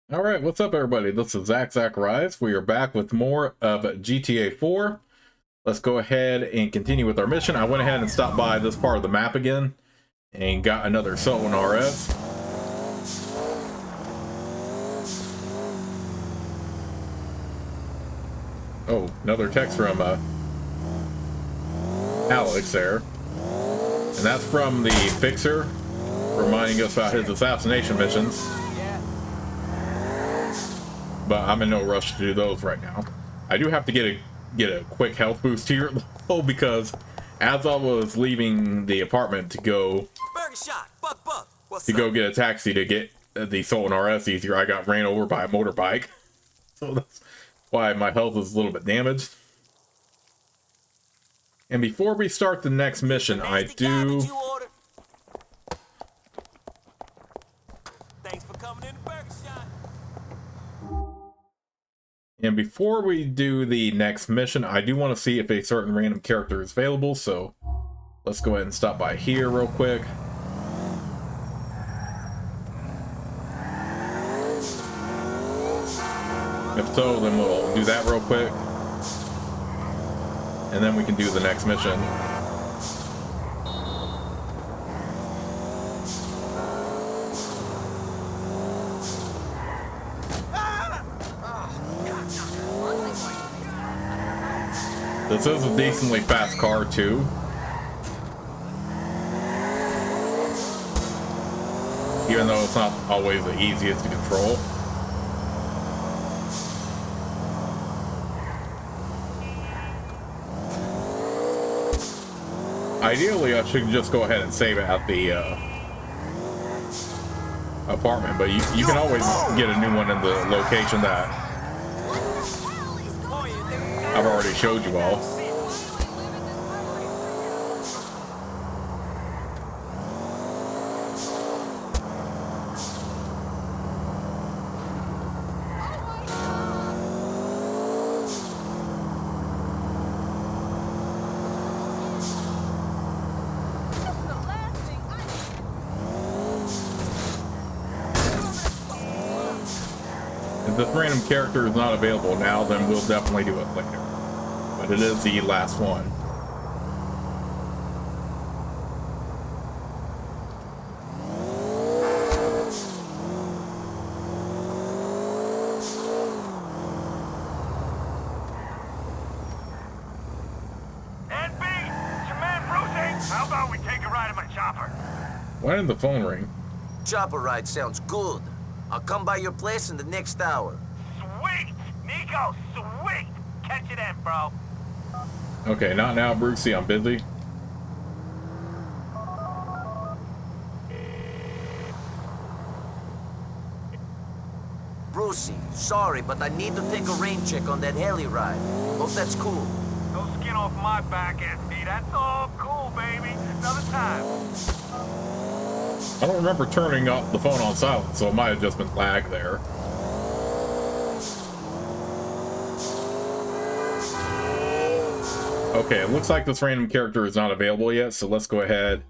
All right, what's up, everybody? This is Zach Rise. We are back with more of GTA 4. Let's go ahead and continue with our mission. I went ahead and stopped by this part of the map again and got another Sultan RS. Oh, another text from Alex there. And that's from the Fixer, reminding us about his assassination missions. But I'm in no rush to do those right now. I do have to get a quick health boost here, though, because as I was leaving the apartment to go get a taxi to get the Sultan RS easier, I got ran over by a motorbike. So that's why my health is a little bit damaged. And before we start the next mission, I do... And before we do the next mission, I do want to see if a certain random character is available, so let's go ahead and stop by here real quick. If so, then we'll do that real quick. And then we can do the next mission. This is a decently fast car, too. Even though it's not always the easiest to control. Ideally, I should just go ahead and save it at the apartment, but you can always get a new one in the location that I've already showed you all. If this random character is not available now, then we'll definitely do it later. But it is the last one. NB, it's your man Brucey. How about we take a ride in my chopper? Why did the phone ring? Chopper ride sounds good. I'll come by your place in the next hour. Sweet! Nico, sweet! Catch you then, bro. Okay, not now, Brucey. I'm busy. Brucey, sorry, but I need to take a rain check on that heli ride. Hope that's cool. No skin off my back, NB. That's all cool, baby. Another time. I don't remember turning off the phone on silent, so it might have just been lag there. Okay, it looks like this random character is not available yet, so let's go ahead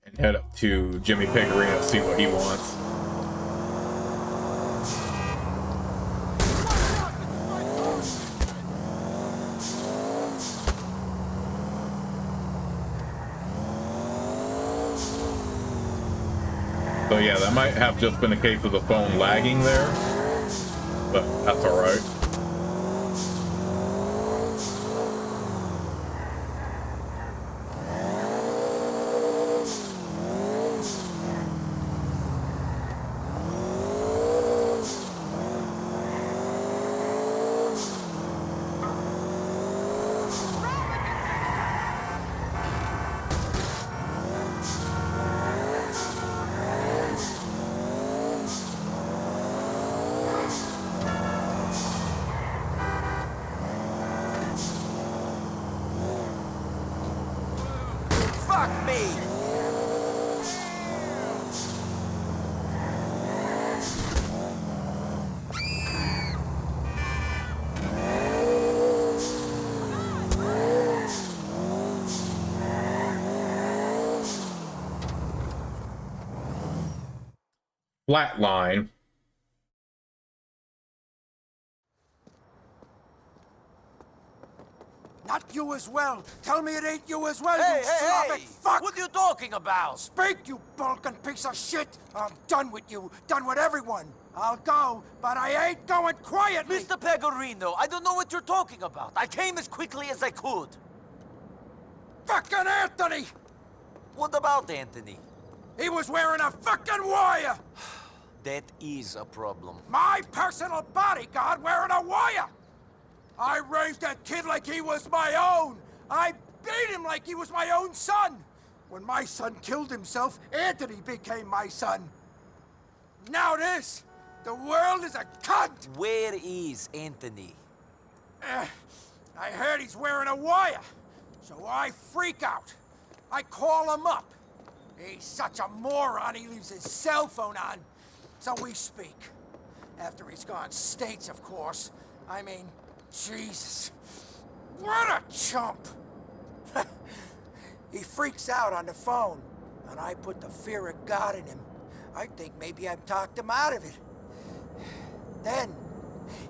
and head up to Jimmy Pecorino to see what he wants. So yeah, that might have just been a case of the phone lagging there, but that's alright. Fuck me! Flatline. Not you as well. Tell me it ain't you as well, Hey, you hey, Slavic hey! fuck! What are you talking about? Speak, you bulkin' piece of shit! I'm done with you, done with everyone. I'll go, but I ain't going quietly! Mr. Pegorino, I don't know what you're talking about. I came as quickly as I could. Fucking Anthony! What about Anthony? He was wearing a fucking wire! That is a problem. My personal bodyguard wearing a wire! I raised that kid like he was my own! I beat him like he was my own son! When my son killed himself, Anthony became my son. Now this! The world is a cunt! Where is Anthony? I heard he's wearing a wire, so I freak out. I call him up. He's such a moron, he leaves his cell phone on. So we speak. After he's gone states, of course. I mean, Jesus. What a chump! He freaks out on the phone, and I put the fear of God in him. I think maybe I've talked him out of it. Then,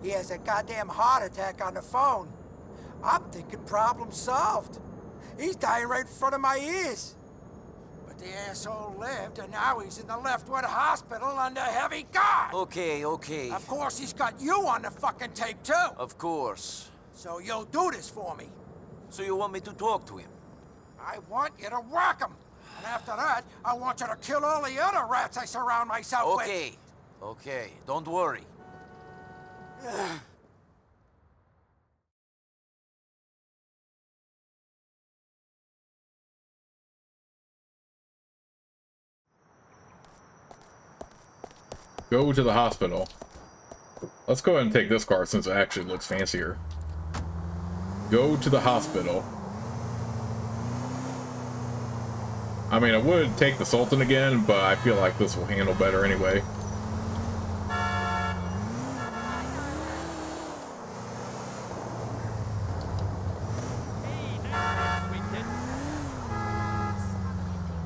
he has a goddamn heart attack on the phone. I'm thinking problem solved. He's dying right in front of my ears. But the asshole lived, and now he's in the Leftwood Hospital under heavy guard. Okay, okay. Of course, he's got you on the fucking tape, too. Of course. So you'll do this for me. So you want me to talk to him? I want you to whack him. And after that, I want you to kill all the other rats I surround myself with. Okay, okay. Don't worry. Go to the hospital. Let's go ahead and take this car since it actually looks fancier. Go to the hospital. I mean, I would take the Sultan again, but I feel like this will handle better anyway.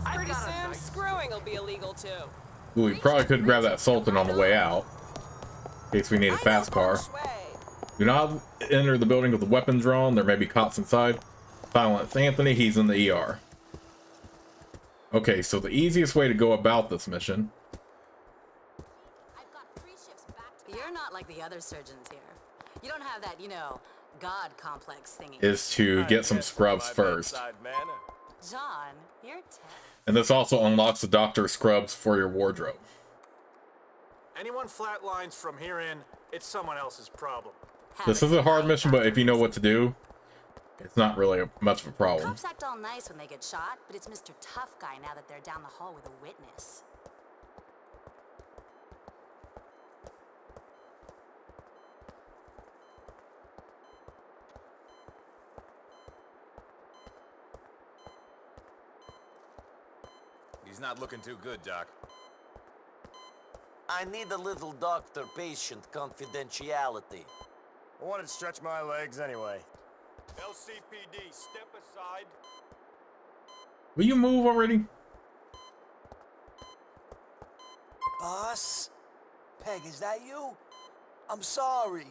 Pretty soon, screwing will be illegal too. Ooh, we probably could grab that Sultan on the way out. In case we need a fast car. Do not enter the building with the weapons drawn. There may be cops inside. Silence Anthony, he's in the ER. Okay, so the easiest way to go about this mission. I've got 3 shifts back to back. You're not like the other surgeons here. You don't have that, you know, God complex thingy. Is to get some scrubs first. John, you're 10. And this also unlocks the doctor scrubs for your wardrobe. Anyone flatlines from here in, it's someone else's problem. This is a hard mission, but if you know what to do, it's not really much of a problem. Cops act all nice when they get shot, but it's Mr. Tough Guy now that they're down the hall with a witness. He's not looking too good, Doc. I need a little doctor-patient confidentiality. I wanted to stretch my legs anyway. LCPD, step aside. Will you move already? Boss? Peg, is that you? I'm sorry.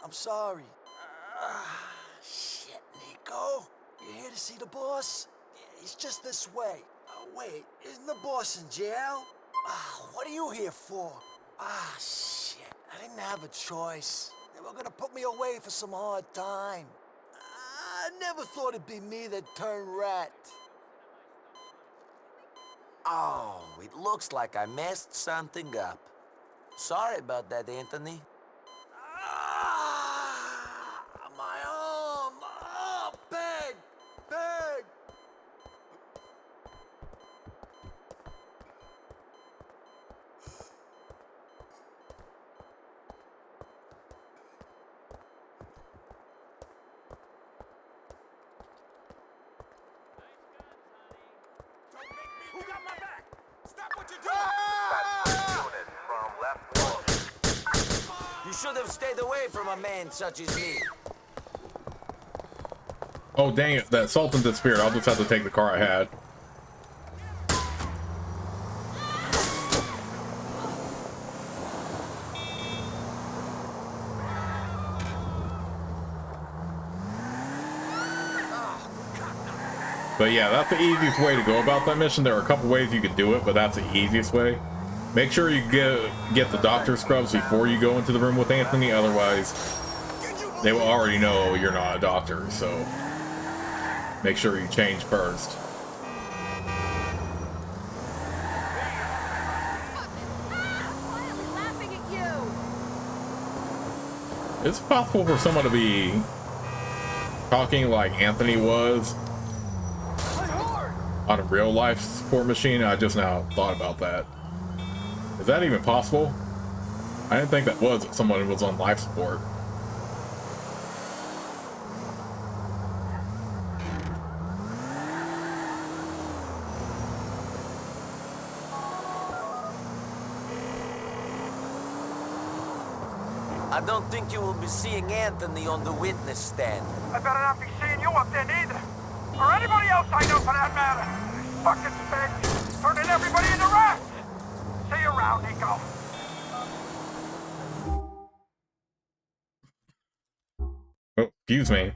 I'm sorry. Shit, Nico. You here to see the boss? Yeah, he's just this way. Wait, isn't the boss in jail? What are you here for? Shit. I didn't have a choice. They were gonna put me away for some hard time. I never thought it'd be me that turned rat. Oh, it looks like I messed something up. Sorry about that, Anthony. My arm! Peg! Peg! Who got my back? Stop what you're doing! Unit from Leftwood. You should have stayed away from a man such as me. Oh, dang it. That Sultan disappeared. I'll just have to take the car I had. But yeah, that's the easiest way to go about that mission. There are a couple ways you could do it, but that's the easiest way. Make sure you get the doctor scrubs before you go into the room with Anthony, otherwise they will already know you're not a doctor, so make sure you change first. It's possible for someone to be talking like Anthony was on a real life support machine. I just now thought about that. Is that even possible? I didn't think that was someone who was on life support. I don't think you will be seeing Anthony on the witness stand. I better not be seeing you up there neither. Or anybody else I know for that matter. This fucking spag turning everybody into rats. See you around, Nico. Oh, excuse me.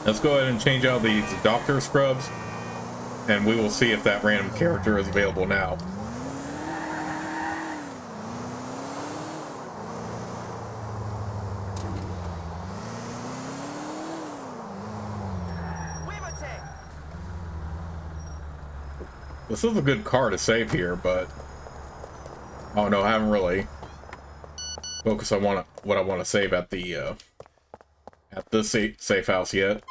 Let's go ahead and change out these doctor scrubs, and we will see if that random character is available now. This is a good car to save here, but oh no, I haven't really focused on what I want to save at the at this safe house yet.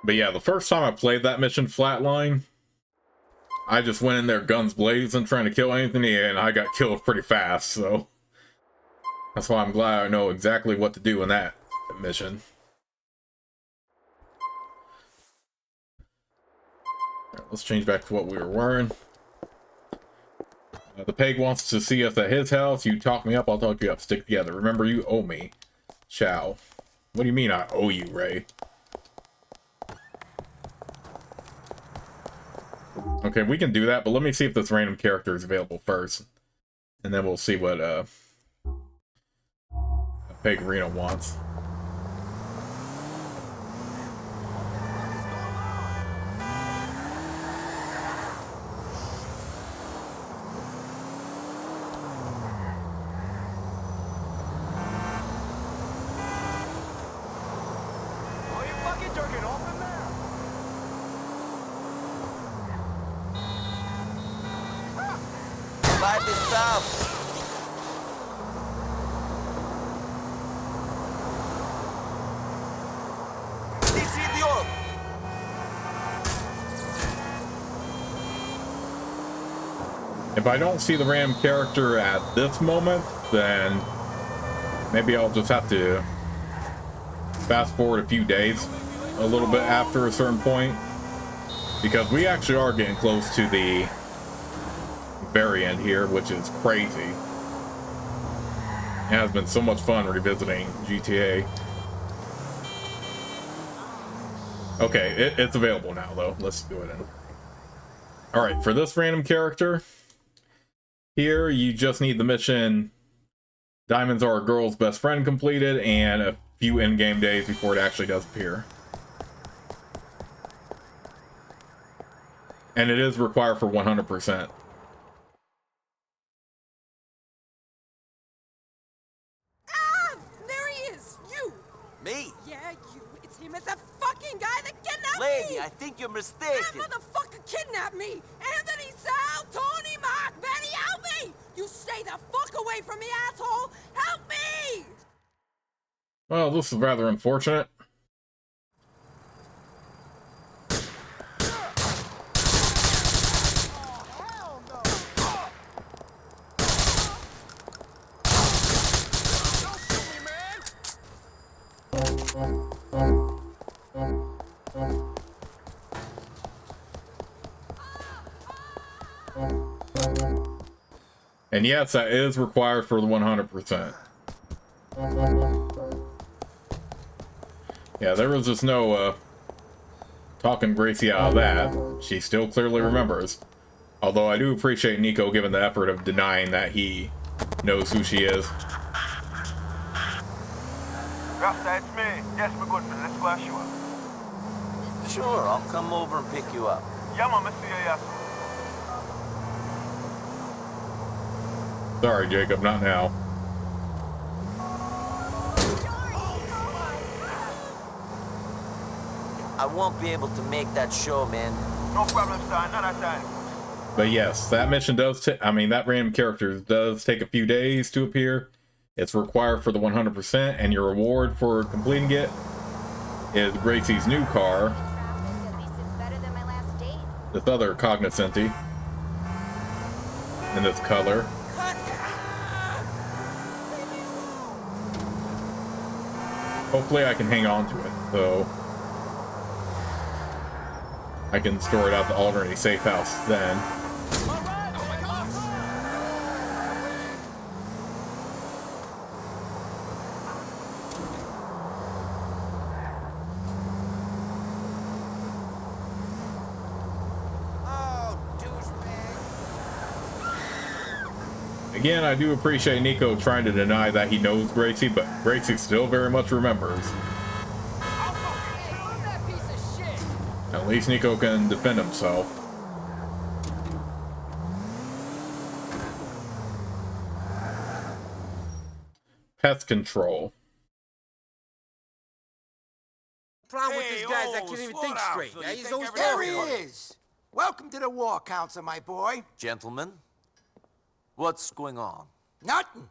But yeah, the first time I played that mission Flatline, I just went in there guns blazing trying to kill Anthony, and I got killed pretty fast, so that's why I'm glad I know exactly what to do in that mission. Alright, let's change back to what we were wearing. The Peg wants to see us at his house. You talk me up, I'll talk you up. Stick together. Remember, you owe me. Ciao. What do you mean I owe you, Ray? Okay, we can do that, but let me see if this random character is available first. And then we'll see what Peg Reno wants. Are you fucking jerking off in there? By the stop. This idiot. If I don't see the random character at this moment, then maybe I'll just have to fast forward a few days a little bit after a certain point, because we actually are getting close to the very end here, which is crazy. It has been so much fun revisiting GTA. Okay, it's available now though. Let's go ahead and... Alright, for this random character, here you just need the mission Diamonds Are a Girl's Best Friend completed and a few in-game days before it actually does appear. And it is required for 100%. Me? Yeah, you. It's him. It's that fucking guy that kidnapped Lady, me! I think you're That mistaken. motherfucker kidnapped me! Anthony, Sal, Tony, Mark, Benny, help me! You stay the fuck away from me, asshole! Help me! Well, this is rather unfortunate. And yes, that is required for the 100%. Yeah, there was just no talking Gracie out of that. She still clearly remembers. Although I do appreciate Nico giving the effort of denying that he knows who she is. Rasta, it's me. Yes, my good friend. Let's flash you up. Sure, I'll come over and pick you up. Yeah, mama, see you, yes. Sorry, Jacob, not now. I won't be able to make that show, man. No problem, son. Not that time. But yes, that mission does, I mean, that random character does take a few days to appear. It's required for the 100%, and your reward for completing it is Gracie's new car. This other Cognoscenti. In this color. Hopefully I can hang on to it, so I can store it at the Alderney safe house then. Again, I do appreciate Nico trying to deny that he knows Gracie, but Gracie still very much remembers. At least Nico can defend himself. Pest control. Problem with these guys, I can't even think straight. He's always There he is. Welcome to the War Council, my boy. Gentlemen, what's going on? Nothing.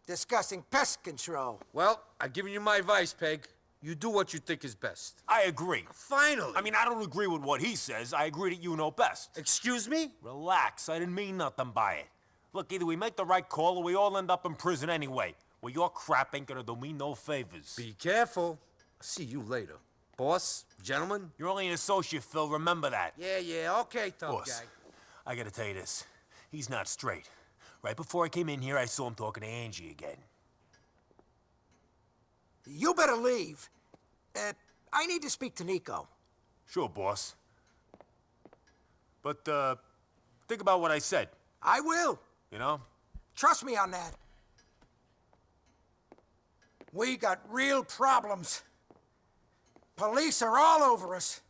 Discussing pest control. Well, I've given you my advice, Peg. You do what you think is best. I agree. Finally. I mean, I don't agree with what he says. I agree that you know best. Excuse me? Relax. I didn't mean nothing by it. Look, either we make the right call or we all end up in prison anyway. Well, your crap ain't gonna do me no favors. Be careful. I'll see you later. Boss, gentlemen. You're only an associate, Phil. Remember that. Yeah, okay, tough Boss, guy. I gotta tell you this. He's not straight. Right before I came in here, I saw him talking to Angie again. You better leave. I need to speak to Nico. Sure, boss. But, think about what I said, I will. you know? Trust me on that. We got real problems. Police are all over us.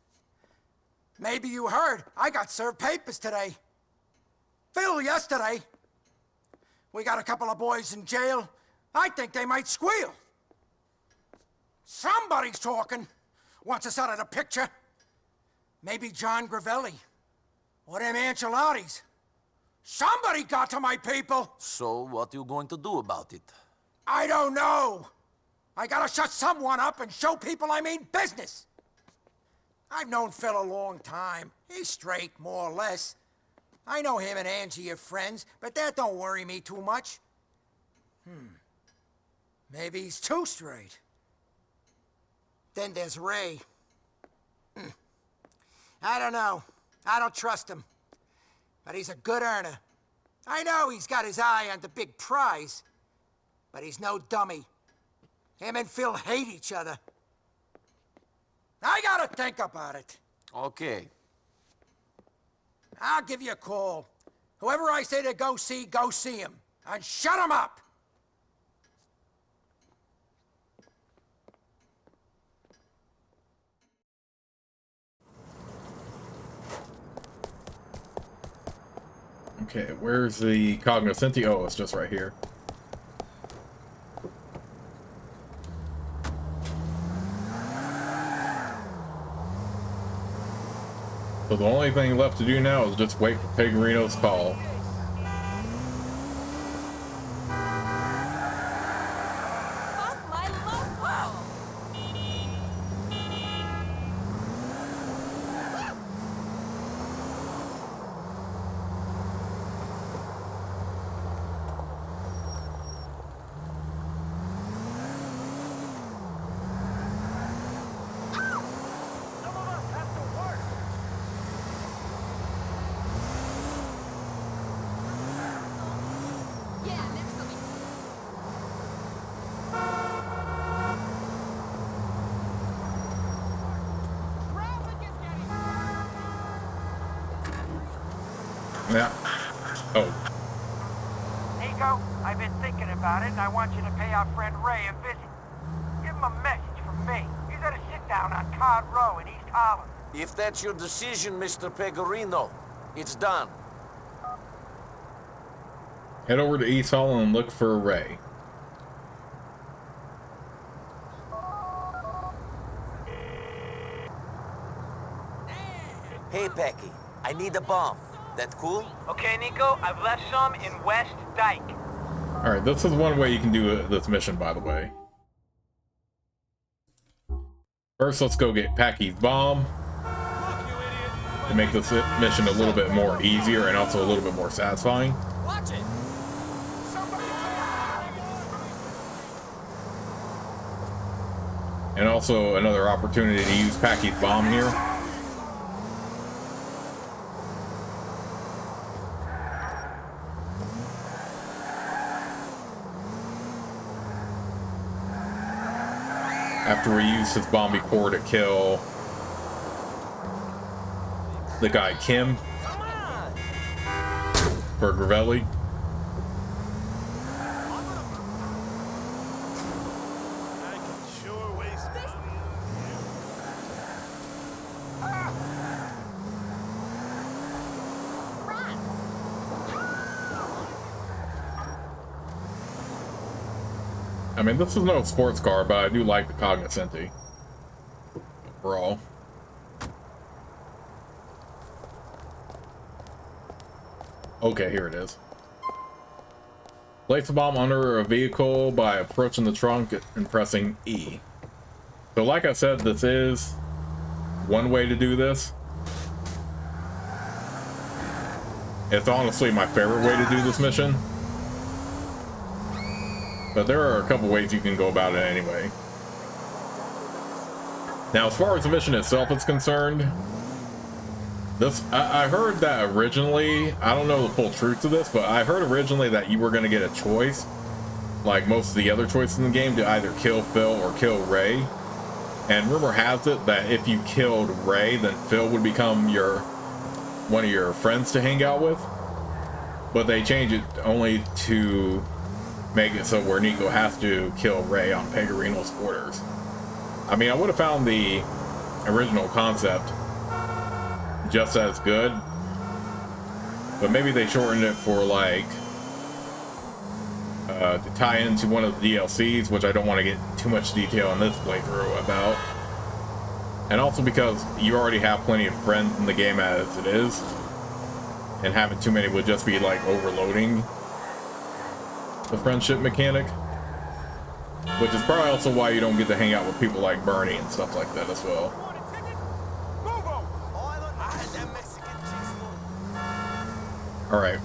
Maybe you heard, I got served papers today. Phil yesterday. We got a couple of boys in jail. I think they might squeal. Somebody's talking. Wants us out of the picture. Maybe John Gravelli. Or them Ancelottis. Somebody got to my people. So, what are you going to do about it? I don't know. I gotta shut someone up and show people I mean business. I've known Phil a long time. He's straight, more or less. I know him and Angie are friends, but that don't worry me too much. Maybe he's too straight. Then there's Ray. I don't know. I don't trust him. But he's a good earner. I know he's got his eye on the big prize, but he's no dummy. Him and Phil hate each other. I gotta think about it. Okay. I'll give you a call. Whoever I say to go see him. And shut him up! Okay, where's the Cognoscenti? Oh, it's just right here. So the only thing left to do now is just wait for Pegorino's call. Fuck my loco! Some of us have to work. Nico. I've been thinking about it, and I want you to pay our friend Ray a visit. Give him a message from me. He's at a sit-down on Card Row in East Harlem. If that's your decision, Mr. Pecorino, it's done. Head over to East Hall and look for Ray. Hey, Pecky, I need a bomb. That cool? Okay, Nico, I've left some in West Dyke. Alright, this is one way you can do this mission, by the way. First, let's go get Packy's bomb to make this mission a little bit more easier and also a little bit more satisfying. Watch it. And also another opportunity to use Packy's bomb here. After we use his bomb before to kill the guy Kim for Gravelli. I mean, this is no sports car, but I do like the Cognoscenti overall. Okay, here it is. Place the bomb under a vehicle by approaching the trunk and pressing E. So like I said, this is one way to do this. It's honestly my favorite way to do this mission. But there are a couple ways you can go about it anyway. Now, as far as the mission itself is concerned, I heard that originally, I don't know the full truth to this, but I heard originally that you were going to get a choice, like most of the other choices in the game, to either kill Phil or kill Ray. And rumor has it that if you killed Ray, then Phil would become one of your friends to hang out with. But they changed it only to make it so where Nico has to kill Ray on Pecorino's orders. I mean, I would have found the original concept just as good, but maybe they shortened it for like to tie into one of the DLCs, which I don't want to get too much detail in this playthrough about. And also because you already have plenty of friends in the game as it is, and having too many would just be like overloading the friendship mechanic, which is probably also why you don't get to hang out with people like Bernie and stuff like that as well. All right.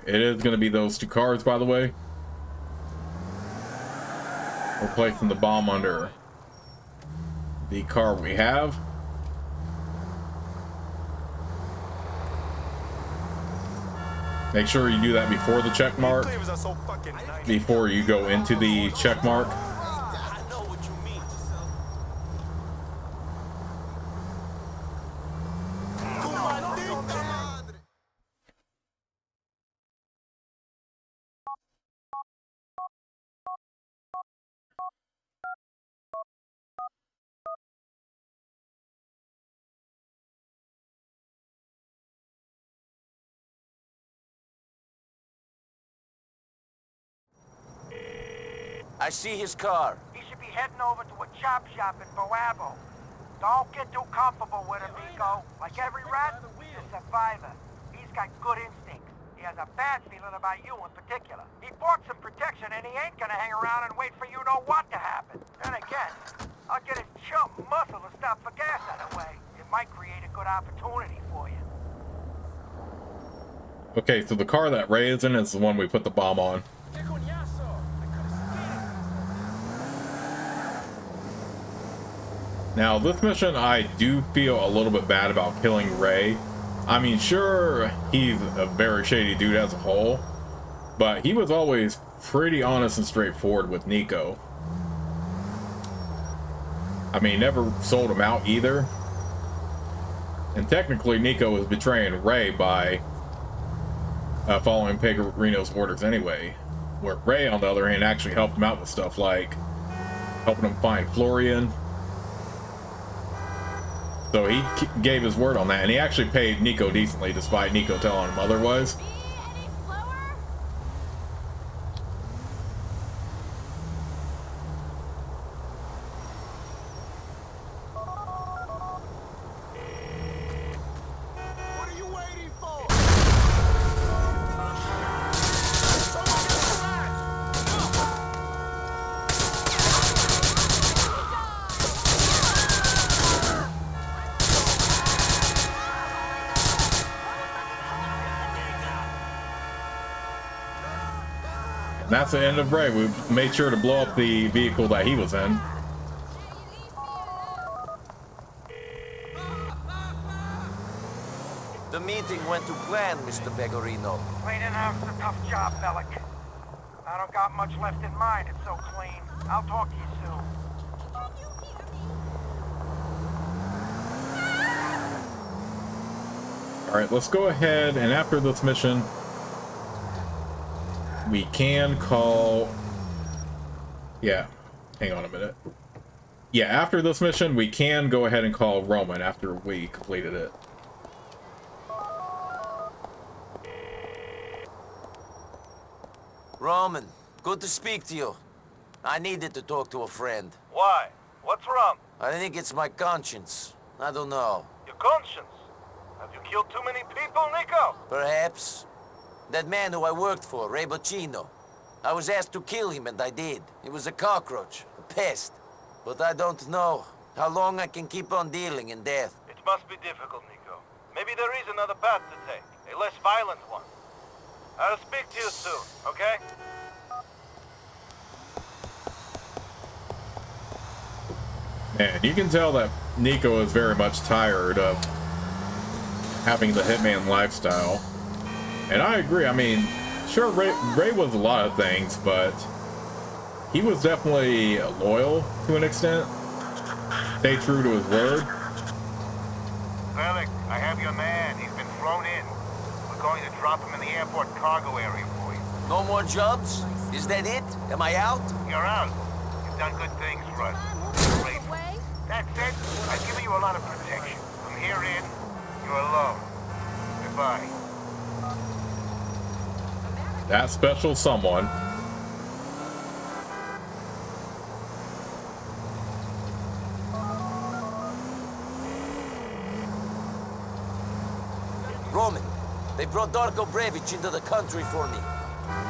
It is going to be those two cars, by the way. We're placing the bomb under the car we have. Make sure you do that before the check mark, before you go into the check mark. I see his car. He should be heading over to a chop shop in Boabo. Don't get too comfortable with him, Nico. Like every rat, he's a survivor. He's got good instincts. He has a bad feeling about you in particular. He bought some protection and he ain't gonna hang around and wait for you know what to happen. Then again, I'll get his chump muscle to stop for gas on the way. It might create a good opportunity for you. Okay, so the car that Ray is in is the one we put the bomb on. Now, this mission, I do feel a little bit bad about killing Ray. I mean, sure, he's a very shady dude as a whole, but he was always pretty honest and straightforward with Nico. I mean, never sold him out either. And technically, Nico was betraying Ray by following Pegorino's orders anyway. Where Ray, on the other hand, actually helped him out with stuff like helping him find Florian. So he gave his word on that, and he actually paid Nico decently, despite Nico telling him otherwise. And that's the end of Ray. We made sure to blow up the vehicle that he was in. The meeting went to plan, Mr. Pegorino. Cleaning house's a tough job, Bellic. I don't got much left in mind, it's so clean. I'll talk to you soon. Alright, let's go ahead, and after this mission, we can call... Yeah, hang on a minute. Yeah, after this mission, we can go ahead and call Roman after we completed it. Roman, good to speak to you. I needed to talk to a friend. Why? What's wrong? I think it's my conscience. I don't know. Your conscience? Have you killed too many people, Nico? Perhaps. That man who I worked for, Ray Boccino. I was asked to kill him, and I did. He was a cockroach, a pest. But I don't know how long I can keep on dealing in death. It must be difficult, Nico. Maybe there is another path to take, a less violent one. I'll speak to you soon, okay? Man, you can tell that Nico is very much tired of having the hitman lifestyle. And I agree. I mean, sure, Ray was a lot of things, but he was definitely loyal to an extent. Stay true to his word. Bellic, I have your man. He's been flown in. We're going to drop him in the airport cargo area for you. No more jobs? Is that it? Am I out? You're out. You've done good things for us. Great. That's it. I've given you a lot of protection. From here in, you're alone. Goodbye. That special someone. Roman, they brought Darko Brevic into the country for me.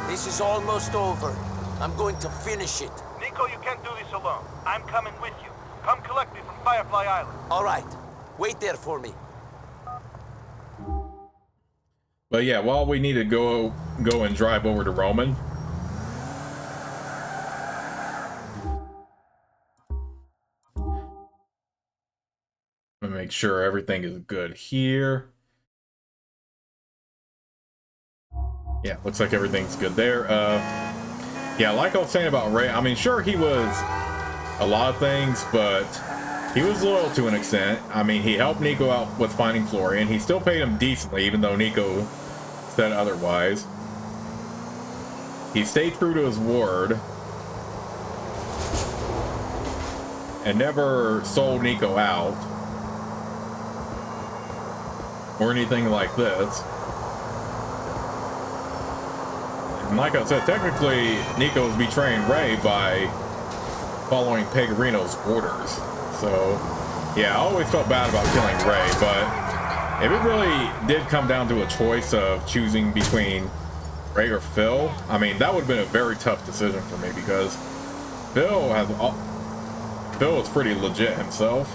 This is almost over. I'm going to finish it. Nico, you can't do this alone. I'm coming with you. Come collect me from Firefly Island. All right. Wait there for me. But yeah, while we need to go and drive over to Roman. Let me make sure everything is good here. Yeah, looks like everything's good there. Yeah, like I was saying about Ray, I mean, sure, he was a lot of things, but he was loyal to an extent. I mean, he helped Nico out with finding Florian. He still paid him decently, even though Nico said otherwise. He stayed true to his word and never sold Nico out or anything like this. And like I said, technically Nico was betraying Ray by following Pegorino's orders. So yeah, I always felt bad about killing Ray, but if it really did come down to a choice of choosing between Ray or Phil, I mean, that would have been a very tough decision for me, because Phil is pretty legit himself.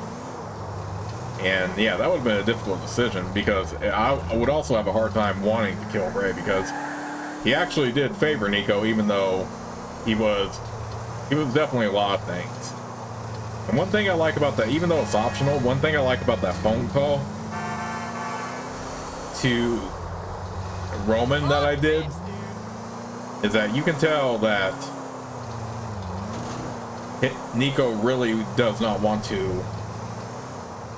And yeah, that would have been a difficult decision because I would also have a hard time wanting to kill Ray because he actually did favor Nico, even though he was definitely a lot of things. And one thing I like about that, even though it's optional, one thing I like about that phone call to Roman that I did is that you can tell that Nico really does not want to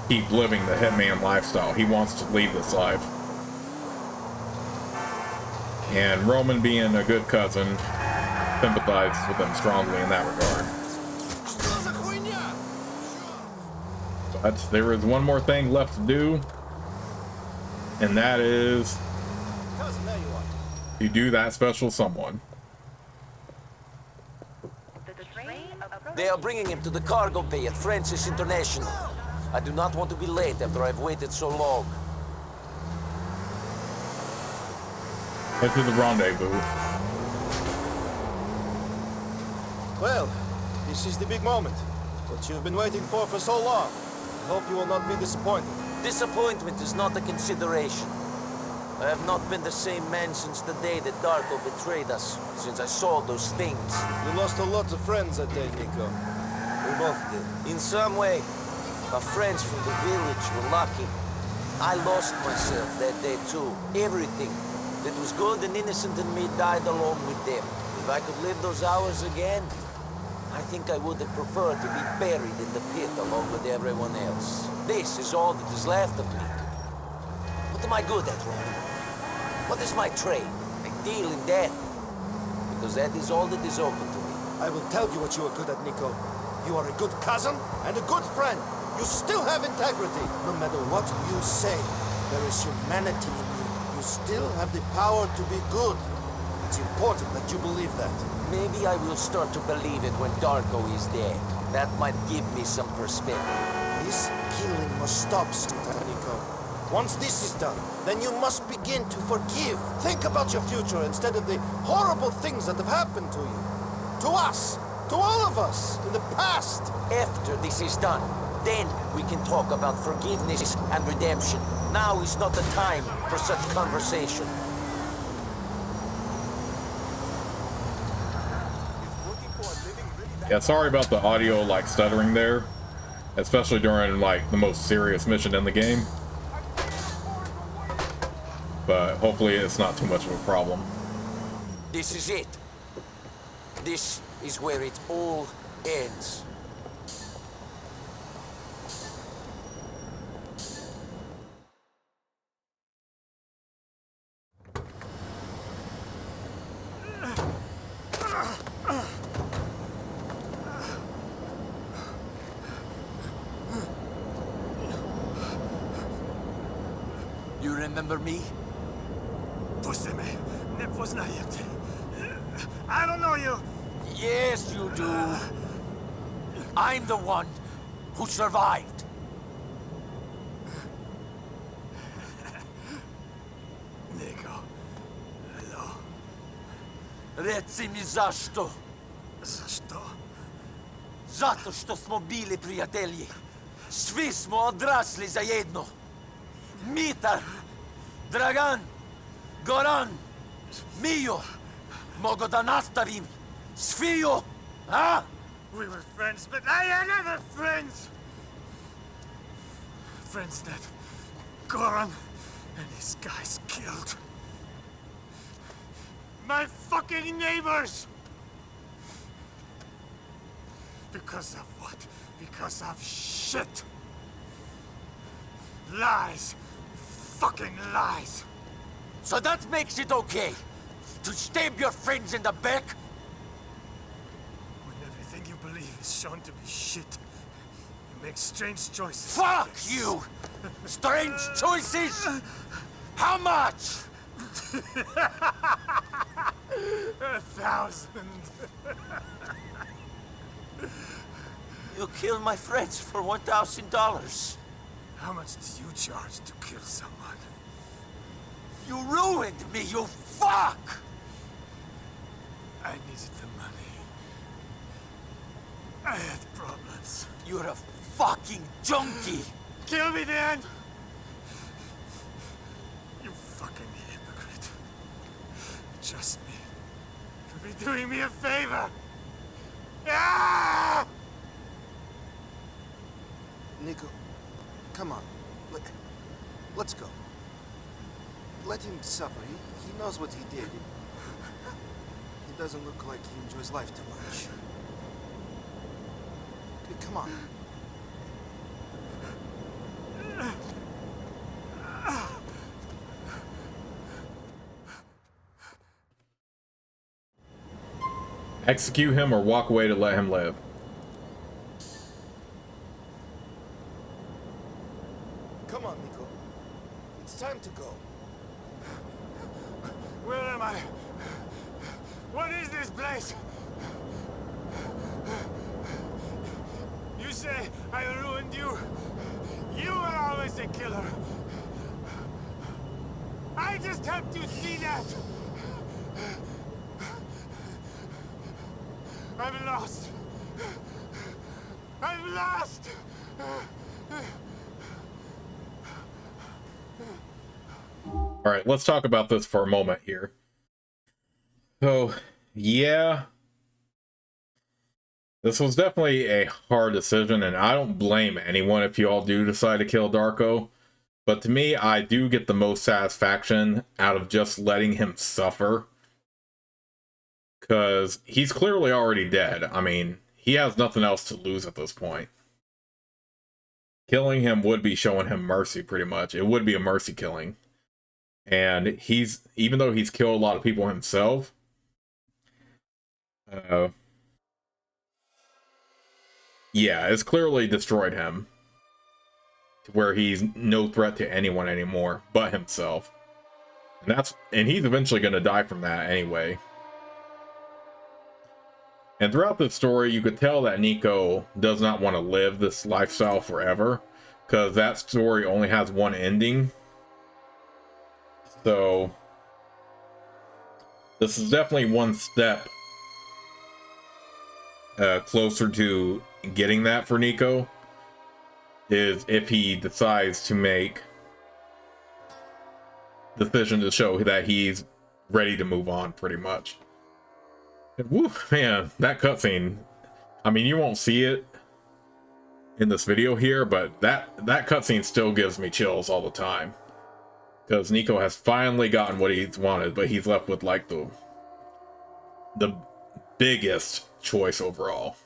keep living the hitman lifestyle. He wants to leave this life. And Roman, being a good cousin, sympathizes with him strongly in that regard. But there is one more thing left to do, and that is to do that special someone. They are bringing him to the cargo bay at Francis International. I do not want to be late after I've waited so long. Head to the rendezvous. Well, this is the big moment. What you've been waiting for so long. I hope you will not be disappointed. Disappointment is not a consideration. I have not been the same man since the day that Darko betrayed us, since I saw those things. You lost a lot of friends that day, Nico. We both did. In some way, our friends from the village were lucky. I lost myself that day too. Everything that was good and innocent in me died along with them. If I could live those hours again, I think I would have preferred to be buried in the pit along with everyone else. This is all that is left of me. What am I good at, Roman? What is my trade? I deal in death. Because that is all that is open to me. I will tell you what you are good at, Nico. You are a good cousin and a good friend. You still have integrity. No matter what you say, there is humanity in you. You still have the power to be good. It's important that you believe that. Maybe I will start to believe it when Darko is dead. That might give me some perspective. This killing must stop, Nico. Once this is done, then you must begin to forgive. Think about your future instead of the horrible things that have happened to you. To us. To all of us. In the past. After this is done, then we can talk about forgiveness and redemption. Now is not the time for such conversation. Yeah, sorry about the audio, like, stuttering there. Especially during, like, the most serious mission in the game. But hopefully it's not too much of a problem. This is it. This is where it all ends. You remember me? I don't know you. Yes, you do. I'm the one who survived. Nico, hello. Reci mi zašto. Zašto? Zato što smo bili prijatelji. Svi smo odrasli zajedno. Mitar, Dragan, Goran, Mio. Mogu da nastavim. Sviju, a? We were friends, but I am never friends. Friends that Goran and his guys killed. My fucking neighbors! Because of what? Because of shit. Lies. Fucking lies. So that makes it okay to stab your friends in the back? When everything you believe is shown to be shit, you make strange choices. Fuck you! Strange choices? How much? 1,000. You killed my friends for $1,000. How much do you charge to kill someone? You ruined me, you fuck! I needed the money. I had problems. You're a fucking junkie! Kill me, Dan! You fucking hypocrite. Trust me. You'll be doing me a favor. Ah! Nico, come on. Let's go. Let him suffer. He knows what he did. He doesn't look like he enjoys life too much. Okay, come on. Execute him or walk away to let him live. Come on, Nico. It's time to go. Where am I? What is this place? You say I ruined you? You were always the killer. I just helped you see that. I'm lost. I'm lost. All right, let's talk about this for a moment here. So, yeah, this was definitely a hard decision, and I don't blame anyone if you all do decide to kill Darko. But to me, I do get the most satisfaction out of just letting him suffer. Because he's clearly already dead. I mean, he has nothing else to lose at this point. Killing him would be showing him mercy, pretty much. It would be a mercy killing. And even though he's killed a lot of people himself, yeah, it's clearly destroyed him to where he's no threat to anyone anymore but himself. And he's eventually going to die from that anyway. And throughout this story, you could tell that Nico does not want to live this lifestyle forever, because that story only has one ending. So this is definitely one step closer to getting that for Nico, is if he decides to make the decision to show that he's ready to move on, pretty much. And woo, man, that cutscene, I mean, you won't see it in this video here, but that cutscene still gives me chills all the time. Because Nico has finally gotten what he's wanted, but he's left with like the biggest choice overall.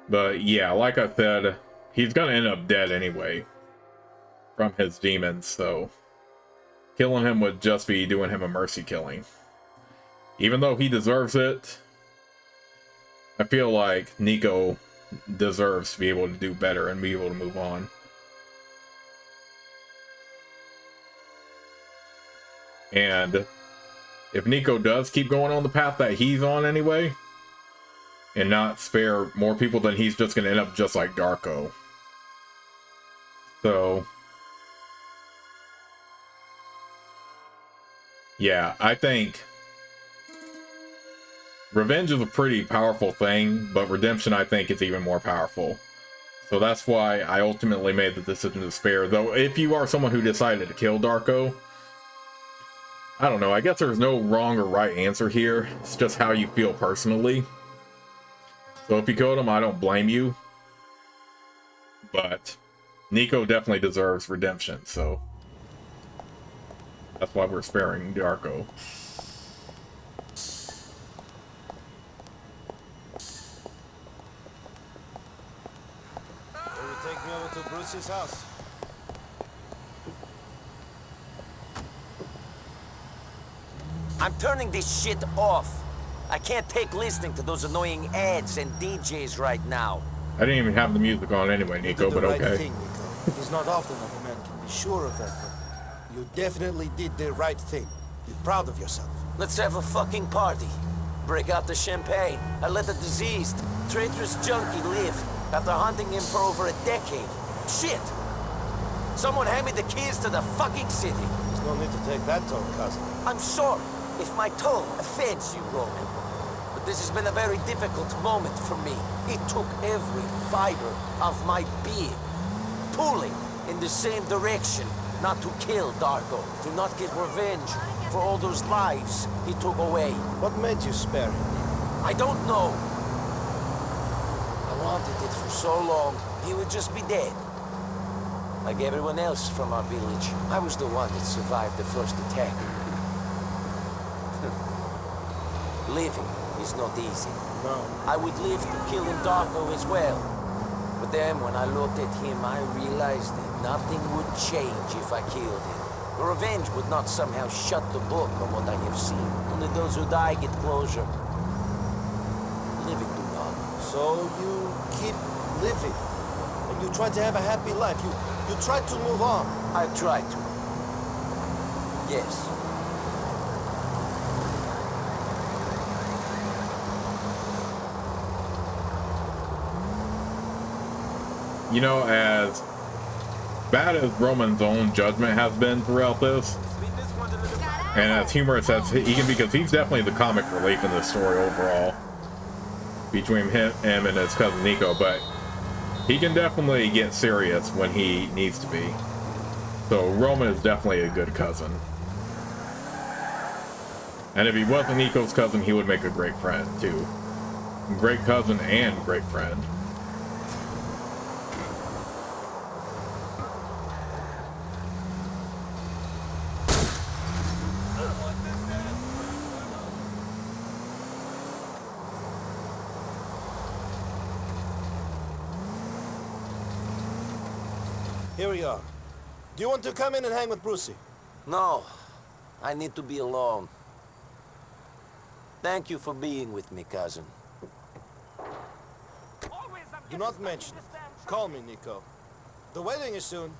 But yeah, like I said, he's gonna end up dead anyway from his demons, so killing him would just be doing him a mercy killing. Even though he deserves it, I feel like Nico deserves to be able to do better and be able to move on. And if Nico does keep going on the path that he's on anyway, and not spare more people, then he's just going to end up just like Darko. So yeah, I think revenge is a pretty powerful thing, but redemption, I think, is even more powerful. So that's why I ultimately made the decision to spare. Though, if you are someone who decided to kill Darko, I don't know, I guess there's no wrong or right answer here. It's just how you feel personally. So if you killed him, I don't blame you. But Nico definitely deserves redemption, so that's why we're sparing Darko. Will you take me over to Bruce's house? I'm turning this shit off. I can't take listening to those annoying ads and DJs right now. I didn't even have the music on anyway, Nico, but okay. Thing, Nico. It's not often that a man can be sure of that, but you definitely did the right thing. Be proud of yourself. Let's have a fucking party. Break out the champagne. I let the diseased, traitorous junkie live after hunting him for over a decade. Shit! Someone hand me the keys to the fucking city. There's no need to take that tone, cousin. I'm sorry if my tone offends you, Roman. But This has been a very difficult moment for me. It took every fiber of my being, pulling in the same direction, not to kill Darko, to not get revenge for all those lives he took away. What made you spare him? I don't know. I wanted it for so long, he would just be dead. Like everyone else from our village, I was the one that survived the first attack. Living is not easy. No. I would live to kill Darko as well. But then when I looked at him, I realized that nothing would change if I killed him. Revenge would not somehow shut the book on what I have seen. Only those who die get closure. Living do not. So you keep living, and you try to have a happy life. You try to move on. I try to. Yes. You know, as bad as Roman's own judgment has been throughout this, and as humorous as he can be, because he's definitely the comic relief in this story overall, between him and his cousin Nico, but he can definitely get serious when he needs to be. So Roman is definitely a good cousin. And if he wasn't Nico's cousin, he would make a great friend, too. Great cousin and great friend. Here we are. Do you want to come in and hang with Brucey? No. I need to be alone. Thank you for being with me, cousin. Do not mention it. Call me, Nico. The wedding is soon.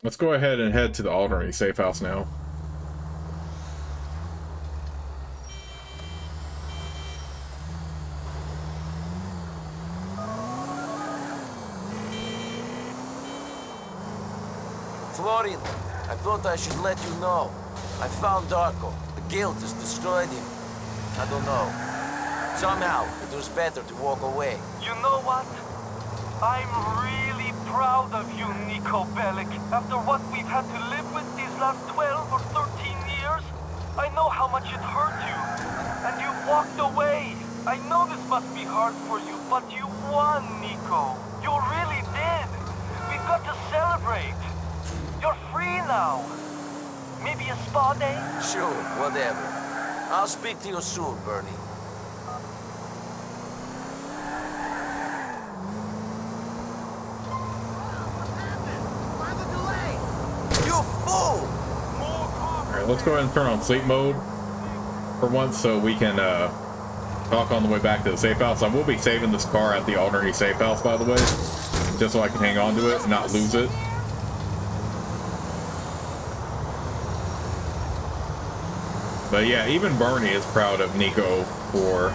Let's go ahead and head to the Alderney safe house now. Florian, I thought I should let you know. I found Darko. The guilt has destroyed him. I don't know. Somehow, it was better to walk away. You know what? I'm really proud of you, Niko Bellic. After what we've had to live with these last 12 or 13 years, I know how much it hurt you. And you walked away. I know this must be hard for you, but you won, Niko. You really did. We've got to celebrate. You're free now. Maybe a spa day? Sure, whatever. I'll speak to you soon, Bernie. You fool! Alright, let's go ahead and turn on sleep mode for once so we can talk on the way back to the safe house. I will be saving this car at the Alderney safe house, by the way, just so I can hang on to it and not lose it. But yeah, even Bernie is proud of Nico for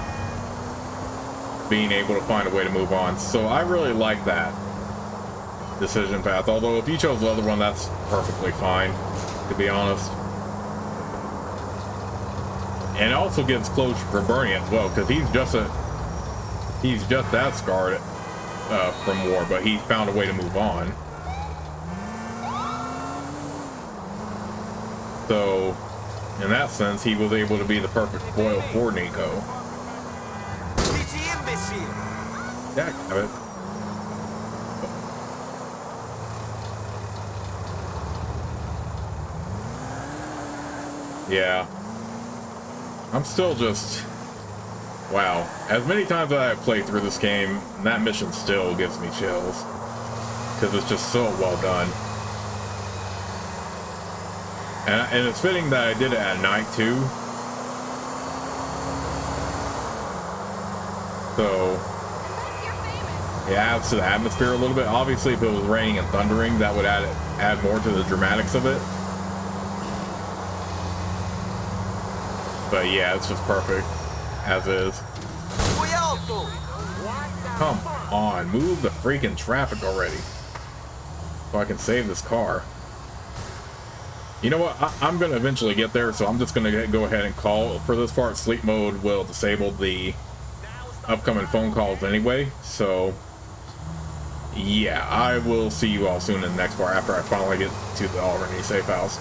being able to find a way to move on. So I really like that decision path. Although if you chose the other one, that's perfectly fine, to be honest. And it also gives closure for Bernie as well, because he's just that scarred from war, but he found a way to move on. So in that sense, he was able to be the perfect foil for Nico. He's the imbecile! Yeah, have it. Yeah. I'm still just... Wow. As many times as I have played through this game, that mission still gives me chills. Because it's just so well done. And it's fitting that I did it at night too. So it adds to the atmosphere a little bit. Obviously, if it was raining and thundering, that would add more to the dramatics of it. But yeah, it's just perfect as is. Come on, move the freaking traffic already. so I can save this car. You know what? I'm going to eventually get there, so I'm just going to go ahead and call. For this part, sleep mode will disable the upcoming phone calls anyway. So, yeah, I will see you all soon in the next part after I finally get to the Already safe house.